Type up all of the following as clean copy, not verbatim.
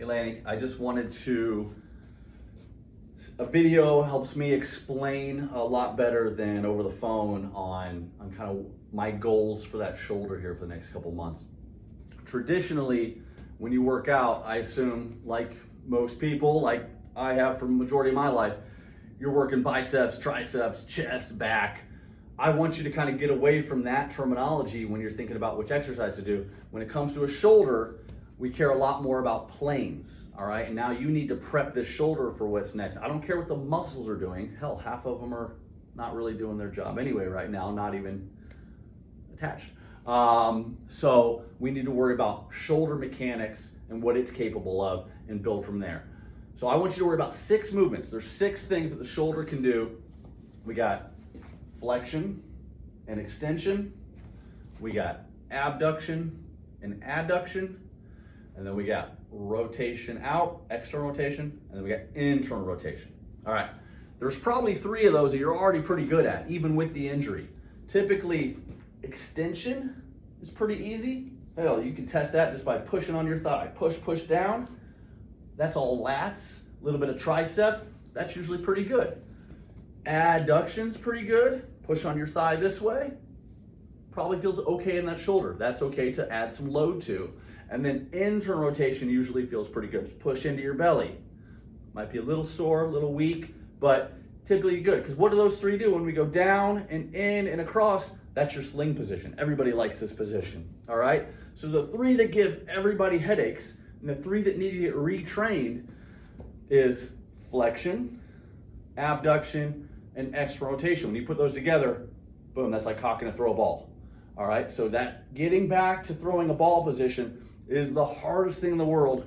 Hey Lanny, I just wanted a video helps me explain a lot better than over the phone on kind of my goals for that shoulder here for the next couple months. Traditionally, when you work out, I assume, like most people, like I have for the majority of my life, you're working biceps, triceps, chest, back. I want you to kind of get away from that terminology when you're thinking about which exercise to do. When it comes to a shoulder, we care a lot more about planes, all right? And now you need to prep this shoulder for what's next. I don't care what the muscles are doing. Hell, half of them are not really doing their job anyway right now, not even attached. So we need to worry about shoulder mechanics and what it's capable of and build from there. So I want you to worry about 6 movements. There's 6 things that the shoulder can do. We got flexion and extension. We got abduction and adduction. And then we got rotation out, external rotation, and then we got internal rotation. All right, there's probably 3 of those that you're already pretty good at, even with the injury. Typically, extension is pretty easy. Hell, you can test that just by pushing on your thigh. Push, push down. That's all lats. A little bit of tricep. That's usually pretty good. Adduction's pretty good. Push on your thigh this way. Probably feels okay in that shoulder. That's okay to add some load to. And then internal rotation usually feels pretty good. Push into your belly. Might be a little sore, a little weak, but typically good. Because what do those 3 do? When we go down and in and across, that's your sling position. Everybody likes this position, all right? So the 3 that give everybody headaches and the 3 that need to get retrained is flexion, abduction, and external rotation. When you put those together, boom, that's like cocking a throw ball. All right, so that getting back to throwing a ball position is the hardest thing in the world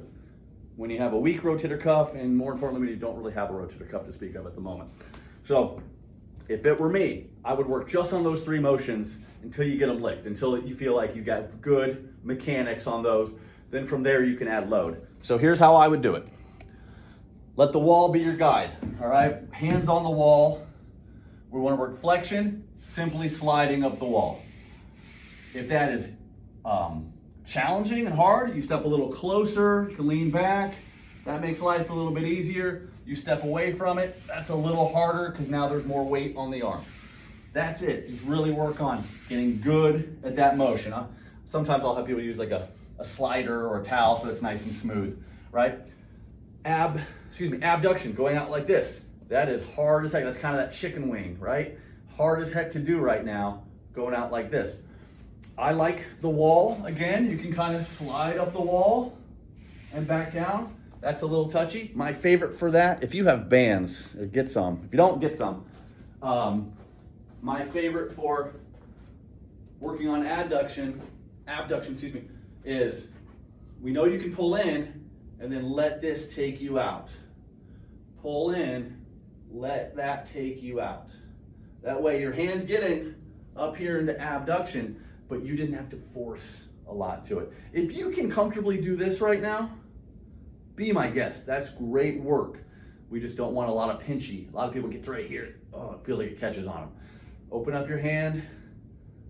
when you have a weak rotator cuff, and more importantly, when you don't really have a rotator cuff to speak of at the moment. So if it were me, I would work just on those 3 motions until you get them licked, until you feel like you got good mechanics on those. Then from there, you can add load. So here's how I would do it. Let the wall be your guide, all right? Hands on the wall. We want to work flexion, simply sliding up the wall. If that is challenging and hard, you step a little closer, you can lean back. That makes life a little bit easier. You step away from it, that's a little harder because now there's more weight on the arm. That's it. Just really work on getting good at that motion. Sometimes I'll have people use like a slider or a towel so it's nice and smooth, right? Abduction, going out like this. That is hard as heck. That's kind of that chicken wing, right? Hard as heck to do right now, going out like this. I like the wall. Again, you can kind of slide up the wall and back down. That's a little touchy. My favorite for that, if you have bands, get some. If you don't, get some. My favorite for working on abduction, is we know you can pull in and then let this take you out. Pull in, let that take you out. That way your hand's getting up here into abduction, but you didn't have to force a lot to it. If you can comfortably do this right now, be my guest. That's great work. We just don't want a lot of pinchy. A lot of people get to right here. Oh, it feels like it catches on them. Open up your hand.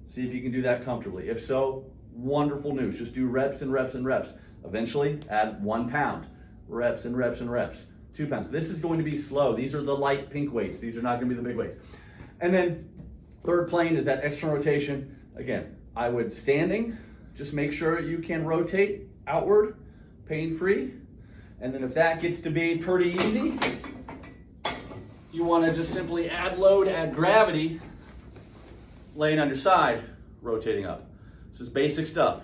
See if you can do that comfortably. If so, wonderful news. Just do reps and reps and reps. Eventually, add 1 pound. Reps and reps and reps. 2 pounds. This is going to be slow. These are the light pink weights. These are not going to be the big weights. And then third plane is that external rotation. Again, I would standing, just make sure you can rotate outward, pain-free. And then if that gets to be pretty easy, you want to just simply add load, add gravity, laying on your side, rotating up. This is basic stuff.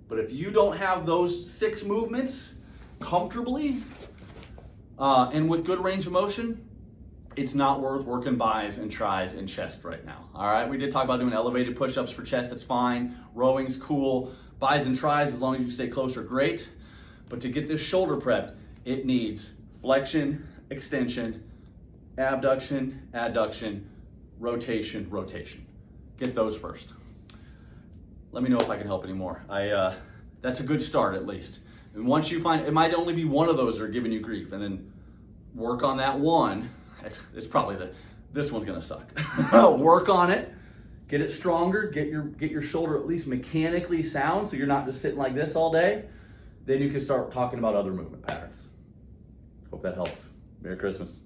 But if you don't have those 6 movements comfortably and with good range of motion, it's not worth working bis and tris and chest right now. All right, we did talk about doing elevated push-ups for chest, that's fine. Rowing's cool. Bis and tris, as long as you stay close, are great. But to get this shoulder prepped, it needs flexion, extension, abduction, adduction, rotation, rotation. Get those first. Let me know if I can help anymore. That's a good start at least. And once you find, it might only be one of those that are giving you grief, and then work on that one. It's probably this one's gonna suck. Work on it, get it stronger, get your shoulder at least mechanically sound so you're not just sitting like this all day. then you can start talking about other movement patterns. Hope that helps. Merry Christmas.